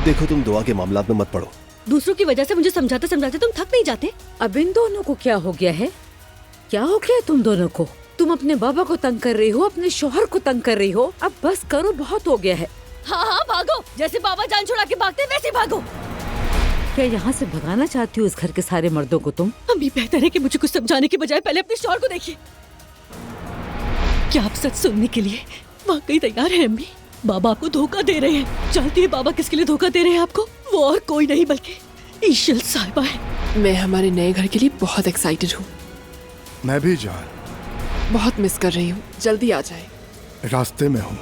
देखो तुम दुआ के मामलात में मत पड़ो। दूसरों की वजह से मुझे समझाते समझाते तुम थक नहीं जाते? अब इन दोनों को क्या हो गया है? क्या हो गया तुम दोनों को? तुम अपने बाबा को तंग कर रही हो, अपने शौहर को तंग कर रही हो। अब बस करो, बहुत हो गया है। हाँ हाँ भागो, जैसे बाबा जान छुड़ा के भागते वैसे भागो। क्या यहाँ से भगाना चाहती हो इस घर के सारे मर्दों को तुम? अम्मी बेहतर है कि मुझे कुछ समझाने की बजाय पहले अपने शौहर को देखिए। क्या आप सच सुनने के लिए वाकई तैयार है अम्मी? बाबा आपको धोखा दे रहे हैं। जानती है बाबा किसके लिए धोखा दे रहे हैं आपको? वो और कोई नहीं बल्कि ईशल साहिबा है। मैं हमारे नए घर के लिए बहुत एक्साइटेड हूँ। मैं भी जान, बहुत मिस कर रही हूँ, जल्दी आ जाए। रास्ते में हूँ।